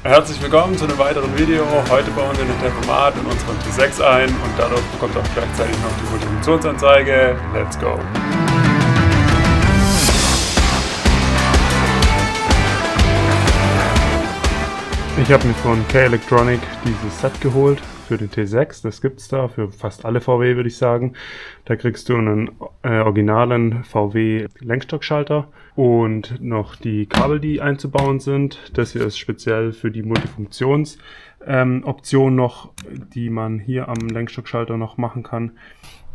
Herzlich willkommen zu einem weiteren Video. Heute bauen wir ein Tempomat in unseren T6 ein und dadurch bekommt auch gleichzeitig noch die Multifunktionsanzeige. Let's go! Ich habe mir von K-Electronic dieses Set geholt für den T6. Das gibt es da für fast alle VW, würde ich sagen. Da kriegst du einen originalen VW Lenkstockschalter und noch die Kabel, die einzubauen sind. Das hier ist speziell für die Multifunktions Option noch, die man hier am Lenkstockschalter noch machen kann.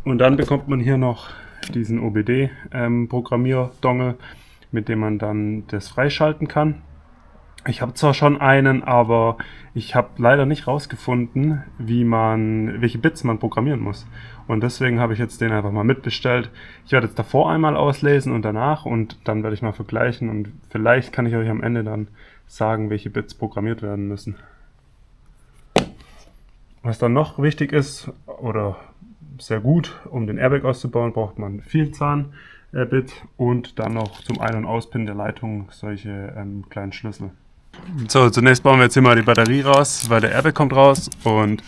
Und dann bekommt man hier noch diesen OBD Programmierdongle, mit dem man dann das freischalten kann. Ich habe zwar schon einen, aber ich habe leider nicht rausgefunden, welche Bits man programmieren muss. Und deswegen habe ich jetzt den einfach mal mitbestellt. Ich werde jetzt davor einmal auslesen und danach und dann werde ich mal vergleichen und vielleicht kann ich euch am Ende dann sagen, welche Bits programmiert werden müssen. Was dann noch wichtig ist oder sehr gut, um den Airbag auszubauen, braucht man Vielzahn-Bit und dann noch zum Ein- und Auspinnen der Leitung solche kleinen Schlüssel. So, zunächst bauen wir jetzt hier mal die Batterie raus, weil der Airbag kommt raus und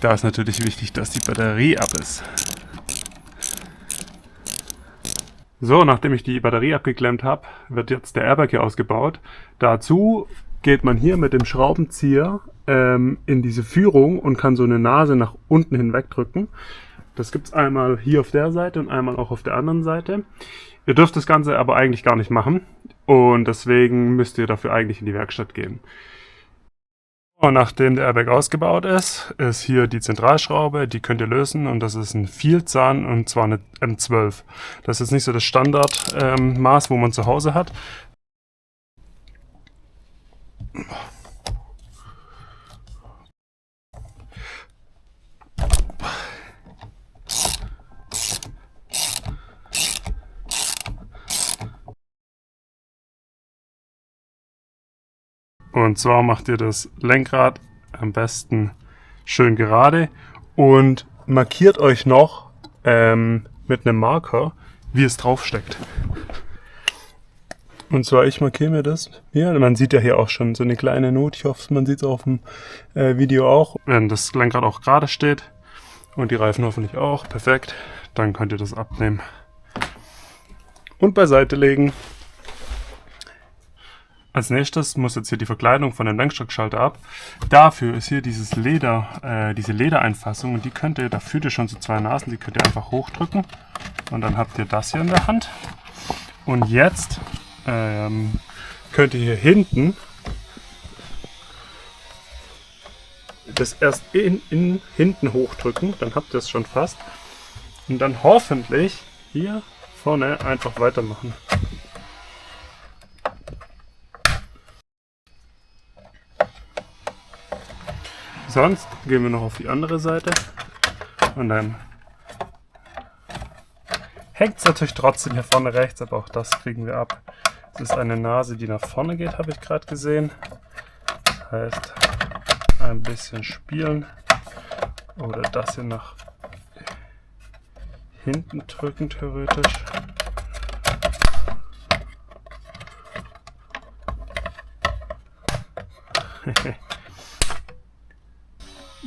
da ist natürlich wichtig, dass die Batterie ab ist. So, nachdem ich die Batterie abgeklemmt habe, wird jetzt der Airbag hier ausgebaut. Dazu geht man hier mit dem Schraubenzieher in diese Führung und kann so eine Nase nach unten hinweg drücken. Das gibt es einmal hier auf der Seite und einmal auch auf der anderen Seite. Ihr dürft das Ganze aber eigentlich gar nicht machen und deswegen müsst ihr dafür eigentlich in die Werkstatt gehen. Und nachdem der Airbag ausgebaut ist, ist hier die Zentralschraube, die könnt ihr lösen und das ist ein Vielzahn und zwar eine M12. Das ist nicht so das Standardmaß, wo man zu Hause hat. Und zwar macht ihr das Lenkrad am besten schön gerade und markiert euch noch mit einem Marker, wie es draufsteckt. Und zwar, ich markiere mir das hier. Man sieht ja hier auch schon so eine kleine Not. Ich hoffe, man sieht es auf dem Video auch. Wenn das Lenkrad auch gerade steht und die Reifen hoffentlich auch, perfekt, dann könnt ihr das abnehmen und beiseite legen. Als nächstes muss jetzt hier die Verkleidung von dem Lenkstockschalter ab. Dafür ist hier dieses diese Ledereinfassung und da führt ihr schon so zwei Nasen, die könnt ihr einfach hochdrücken und dann habt ihr das hier in der Hand. Und jetzt könnt ihr hier hinten das erst hinten hochdrücken, dann habt ihr es schon fast und dann hoffentlich hier vorne einfach weitermachen. Sonst gehen wir noch auf die andere Seite und dann hängt es natürlich trotzdem hier vorne rechts, aber auch das kriegen wir ab. Es ist eine Nase, die nach vorne geht, habe ich gerade gesehen. Das heißt, ein bisschen spielen oder das hier nach hinten drücken theoretisch.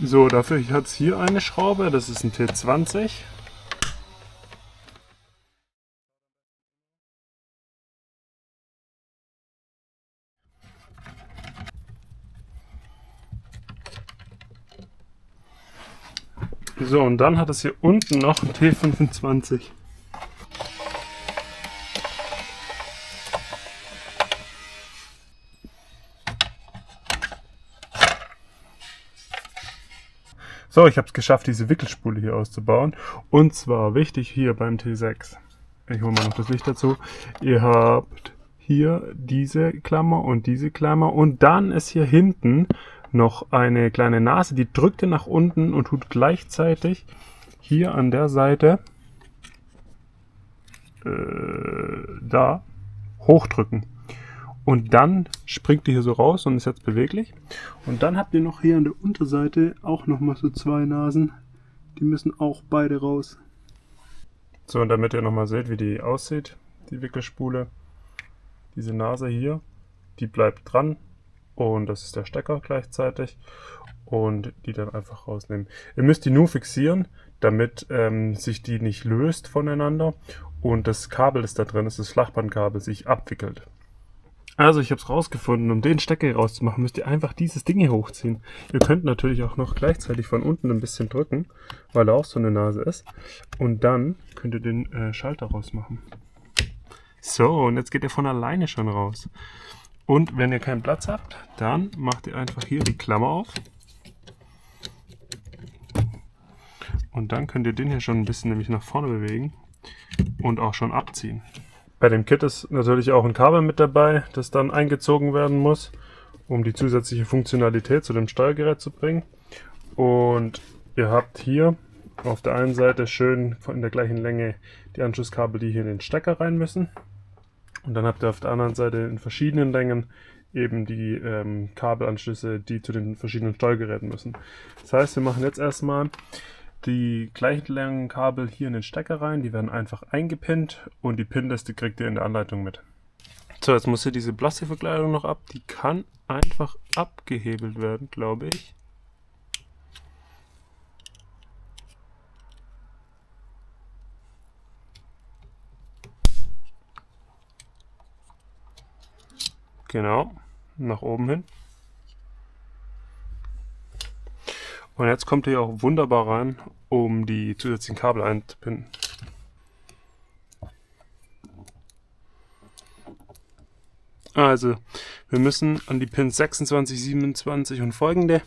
So, dafür hat es hier eine Schraube, das ist ein T20. So, und dann hat es hier unten noch ein T25. So, ich habe es geschafft, diese Wickelspule hier auszubauen. Und zwar wichtig hier beim T6. Ich hole mal noch das Licht dazu. Ihr habt hier diese Klammer und dann ist hier hinten noch eine kleine Nase, die drückt ihr nach unten und tut gleichzeitig hier an der Seite da hochdrücken. Und dann springt die hier so raus und ist jetzt beweglich. Und dann habt ihr noch hier an der Unterseite auch nochmal so zwei Nasen. Die müssen auch beide raus. So, und damit ihr nochmal seht, wie die aussieht, die Wickelspule. Diese Nase hier, die bleibt dran und das ist der Stecker gleichzeitig und die dann einfach rausnehmen. Ihr müsst die nur fixieren, damit sich die nicht löst voneinander und das Kabel, das da drin ist, das Flachbandkabel, sich abwickelt. Also ich habe es rausgefunden, um den Stecker hier rauszumachen, müsst ihr einfach dieses Ding hier hochziehen. Ihr könnt natürlich auch noch gleichzeitig von unten ein bisschen drücken, weil da auch so eine Nase ist. Und dann könnt ihr den Schalter rausmachen. So, und jetzt geht ihr von alleine schon raus. Und wenn ihr keinen Platz habt, dann macht ihr einfach hier die Klammer auf. Und dann könnt ihr den hier schon ein bisschen nämlich nach vorne bewegen und auch schon abziehen. Bei dem Kit ist natürlich auch ein Kabel mit dabei, das dann eingezogen werden muss, um die zusätzliche Funktionalität zu dem Steuergerät zu bringen. Und ihr habt hier auf der einen Seite schön in der gleichen Länge die Anschlusskabel, die hier in den Stecker rein müssen. Und dann habt ihr auf der anderen Seite in verschiedenen Längen eben die Kabelanschlüsse, die zu den verschiedenen Steuergeräten müssen. Das heißt, wir machen jetzt erstmal die gleichen langen Kabel hier in den Stecker rein, die werden einfach eingepinnt und die Pinliste kriegt ihr in der Anleitung mit. So, jetzt muss hier diese Plastikverkleidung noch ab, die kann einfach abgehebelt werden, glaube ich. Genau, nach oben hin. Und jetzt kommt ihr auch wunderbar rein, um die zusätzlichen Kabel einzupinnen. Also, wir müssen an die Pins 26, 27 und folgende.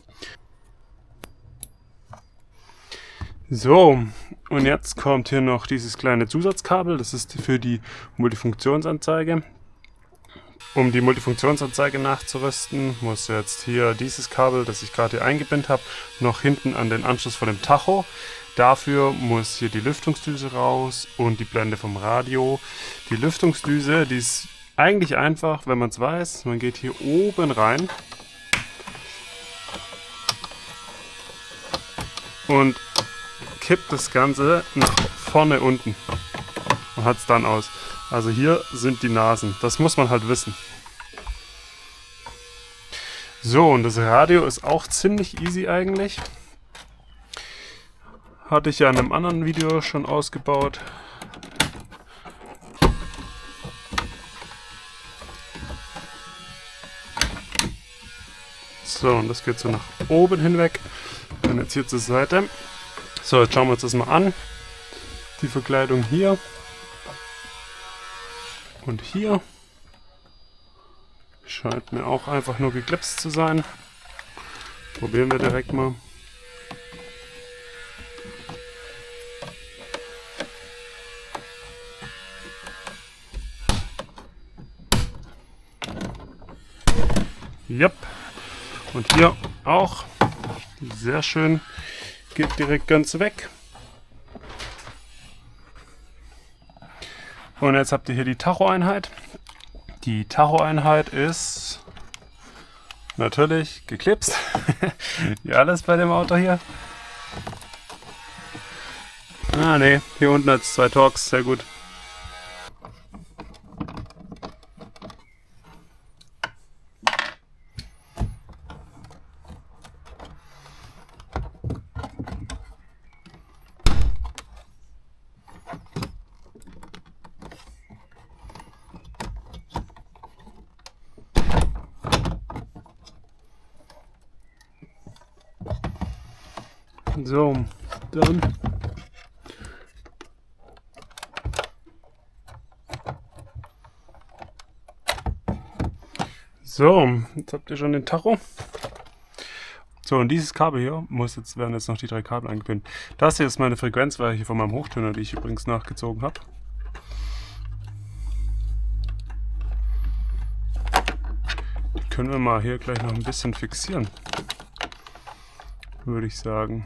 So, und jetzt kommt hier noch dieses kleine Zusatzkabel, das ist für die Multifunktionsanzeige. Um die Multifunktionsanzeige nachzurüsten, muss jetzt hier dieses Kabel, das ich gerade hier eingebindet habe, noch hinten an den Anschluss von dem Tacho. Dafür muss hier die Lüftungsdüse raus und die Blende vom Radio. Die Lüftungsdüse, die ist eigentlich einfach, wenn man es weiß. Man geht hier oben rein und kippt das Ganze nach vorne unten und hat es dann aus. Also hier sind die Nasen. Das muss man halt wissen. So, und das Radio ist auch ziemlich easy eigentlich. Hatte ich ja in einem anderen Video schon ausgebaut. So, und das geht so nach oben hinweg. Dann jetzt hier zur Seite. So, jetzt schauen wir uns das mal an. Die Verkleidung hier. Und hier scheint mir auch einfach nur geklipst zu sein. Probieren wir direkt mal. Yep. Und hier auch. Sehr schön. Geht direkt ganz weg. Und jetzt habt ihr hier die Tacho-Einheit. Die Tacho-Einheit ist natürlich geklipst. Wie alles bei dem Auto hier. Ah ne, hier unten hat es 2 Torx, sehr gut. So, dann jetzt habt ihr schon den Tacho. So, und dieses Kabel hier werden jetzt noch die 3 Kabel eingepinnt. Das hier ist meine Frequenzweiche von meinem Hochtöner, die ich übrigens nachgezogen habe. Die können wir mal hier gleich noch ein bisschen fixieren, würde ich sagen.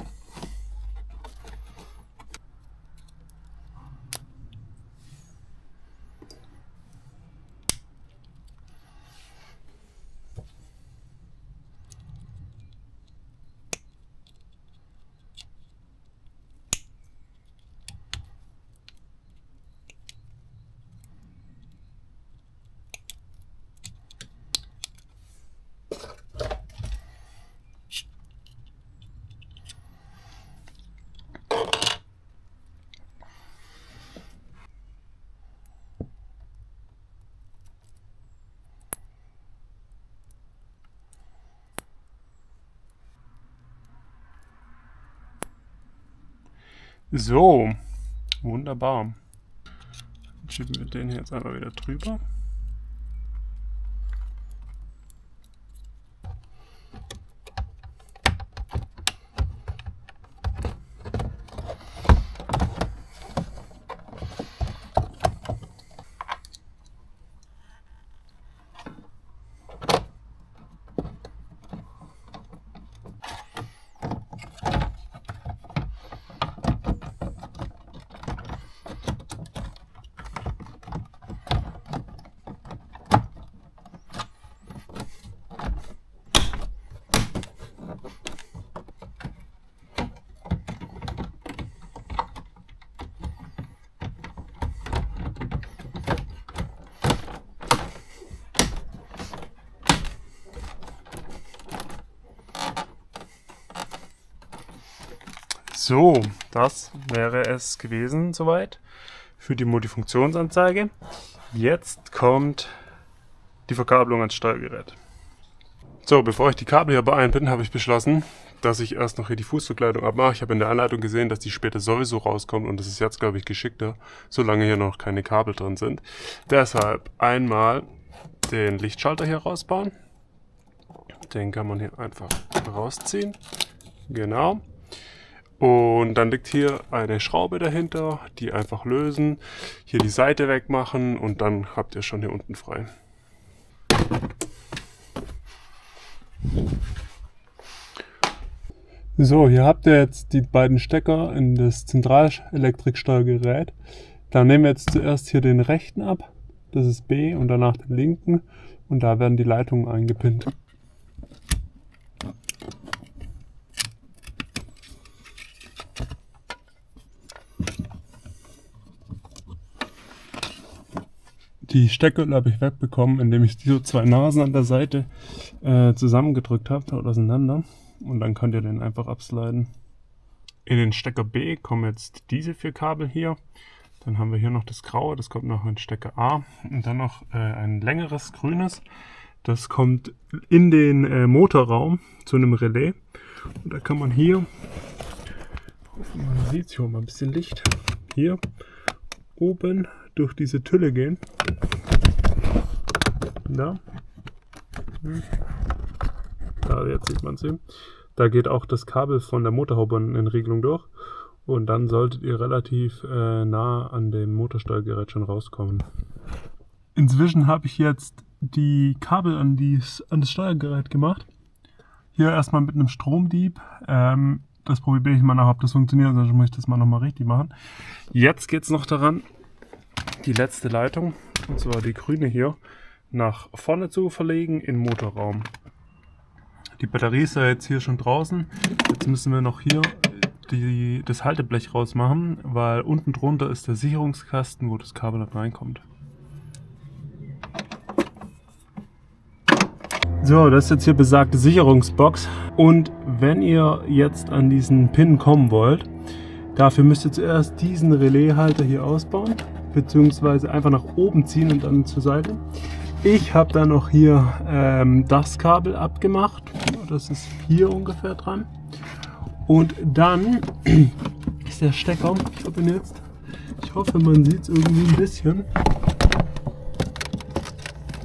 So, wunderbar. Dann schieben wir den hier jetzt einfach wieder drüber. So, das wäre es gewesen soweit für die Multifunktionsanzeige. Jetzt kommt die Verkabelung ans Steuergerät. So, bevor ich die Kabel hier einbinde, habe ich beschlossen, dass ich erst noch hier die Fußverkleidung abmache. Ich habe in der Anleitung gesehen, dass die später sowieso rauskommt und das ist jetzt, glaube ich, geschickter, solange hier noch keine Kabel drin sind. Deshalb einmal den Lichtschalter hier rausbauen. Den kann man hier einfach rausziehen. Genau. Und dann liegt hier eine Schraube dahinter, die einfach lösen, hier die Seite wegmachen und dann habt ihr schon hier unten frei. So, hier habt ihr jetzt die beiden Stecker in das Zentralelektriksteuergerät. Dann nehmen wir jetzt zuerst hier den rechten ab, das ist B, und danach den linken und da werden die Leitungen eingepinnt. Die Steckgürtel habe ich wegbekommen, indem ich diese zwei Nasen an der Seite zusammengedrückt habe, auseinander. Und dann könnt ihr den einfach absliden. In den Stecker B kommen jetzt diese 4 Kabel hier. Dann haben wir hier noch das graue, das kommt noch in Stecker A. Und dann noch ein längeres grünes. Das kommt in den Motorraum zu einem Relais. Und da kann man hier, man sieht hier mal ein bisschen Licht, hier oben durch diese Tülle gehen. Da. Da, jetzt sieht man sie. Da geht auch das Kabel von der Motorhaube in Regelung durch. Und dann solltet ihr relativ nah an dem Motorsteuergerät schon rauskommen. Inzwischen habe ich jetzt die Kabel an das Steuergerät gemacht. Hier erstmal mit einem Stromdieb. Das probiere ich mal nach, ob das funktioniert, sonst muss ich das mal nochmal richtig machen. Jetzt geht es noch daran, die letzte Leitung, und zwar die grüne hier, nach vorne zu verlegen in den Motorraum. Die Batterie ist ja jetzt hier schon draußen. Jetzt müssen wir noch hier das Halteblech rausmachen, weil unten drunter ist der Sicherungskasten, wo das Kabel dann reinkommt. So, das ist jetzt hier besagte Sicherungsbox. Und wenn ihr jetzt an diesen Pin kommen wollt, dafür müsst ihr zuerst diesen Relaishalter hier ausbauen, beziehungsweise einfach nach oben ziehen und dann zur Seite. Ich habe dann noch hier das Kabel abgemacht, das ist hier ungefähr dran. Und dann ist der Stecker, ich hoffe man sieht es irgendwie ein bisschen.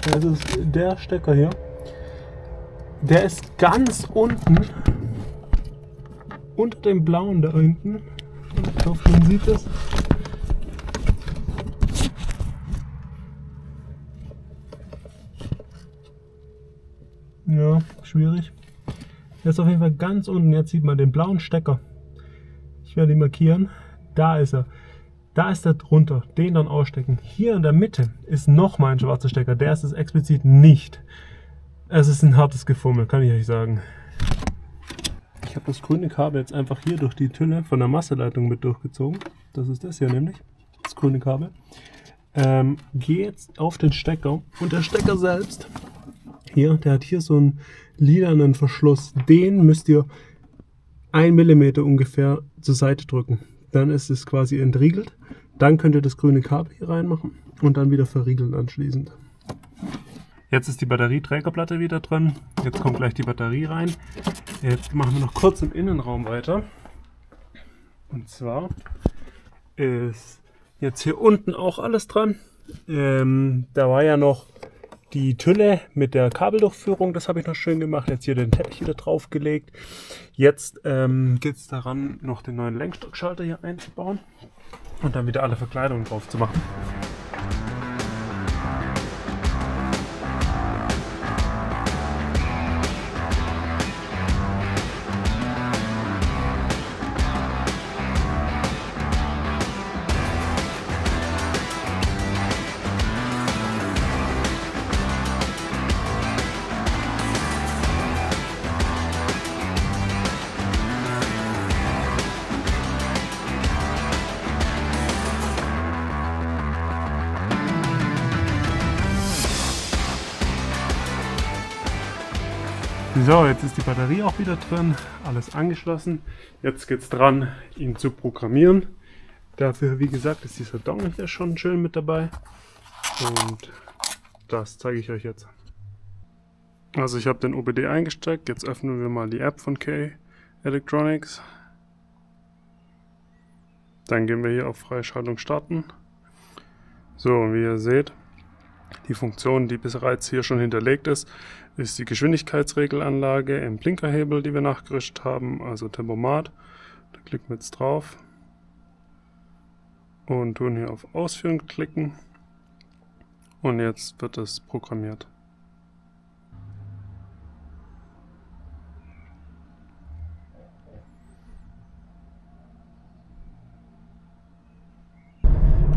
Das ist der Stecker hier. Der ist ganz unten, unter dem blauen da hinten. Ich hoffe man sieht es. Ja, schwierig. Der ist auf jeden Fall ganz unten. Jetzt sieht man den blauen Stecker. Ich werde ihn markieren. Da ist er. Da ist er drunter. Den dann ausstecken. Hier in der Mitte ist nochmal ein schwarzer Stecker. Der ist es explizit nicht. Es ist ein hartes Gefummel, kann ich euch sagen. Ich habe das grüne Kabel jetzt einfach hier durch die Tülle von der Masseleitung mit durchgezogen. Das ist das hier nämlich. Das grüne Kabel. Gehe jetzt auf den Stecker. Und der Stecker selbst, hier, der hat hier so einen lilanen Verschluss. Den müsst ihr 1 mm ungefähr zur Seite drücken. Dann ist es quasi entriegelt. Dann könnt ihr das grüne Kabel hier reinmachen und dann wieder verriegeln anschließend. Jetzt ist die Batterieträgerplatte wieder drin. Jetzt kommt gleich die Batterie rein. Jetzt machen wir noch kurz im Innenraum weiter. Und zwar ist jetzt hier unten auch alles dran. Da war ja noch die Tülle mit der Kabeldurchführung, das habe ich noch schön gemacht. Jetzt hier den Teppich wieder drauf gelegt. Jetzt geht es daran, noch den neuen Lenkstockschalter hier einzubauen und dann wieder alle Verkleidungen drauf zu machen. So, jetzt ist die Batterie auch wieder drin, alles angeschlossen. Jetzt geht es dran, ihn zu programmieren. Dafür, wie gesagt, ist dieser Dongle hier schon schön mit dabei. Und das zeige ich euch jetzt. Also ich habe den OBD eingesteckt. Jetzt öffnen wir mal die App von Kay Electronics. Dann gehen wir hier auf Freischaltung starten. So, und wie ihr seht, die Funktion, die bereits hier schon hinterlegt ist die Geschwindigkeitsregelanlage im Blinkerhebel, die wir nachgerüstet haben, also Tempomat. Da klicken wir jetzt drauf und tun hier auf Ausführen klicken und jetzt wird es programmiert.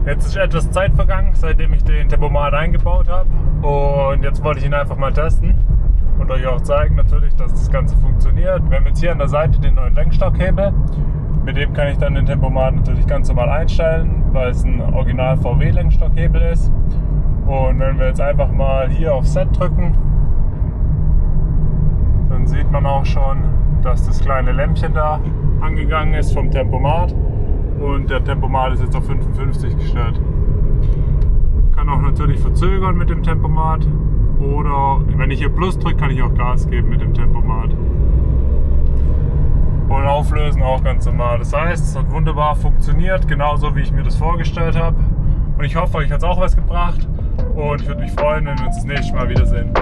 Jetzt ist etwas Zeit vergangen, seitdem ich den Tempomat eingebaut habe, und jetzt wollte ich ihn einfach mal testen und euch auch zeigen natürlich, dass das Ganze funktioniert. Wir haben jetzt hier an der Seite den neuen Lenkstockhebel, mit dem kann ich dann den Tempomat natürlich ganz normal einstellen, weil es ein Original VW Lenkstockhebel ist. Und wenn wir jetzt einfach mal hier auf Set drücken, dann sieht man auch schon, dass das kleine Lämpchen da angegangen ist vom Tempomat. Und der Tempomat ist jetzt auf 55 gestellt. Kann auch natürlich verzögern mit dem Tempomat. Oder wenn ich hier Plus drücke, kann ich auch Gas geben mit dem Tempomat. Und auflösen auch ganz normal. Das heißt, es hat wunderbar funktioniert, genauso wie ich mir das vorgestellt habe. Und ich hoffe, euch hat es auch was gebracht. Und ich würde mich freuen, wenn wir uns das nächste Mal wiedersehen.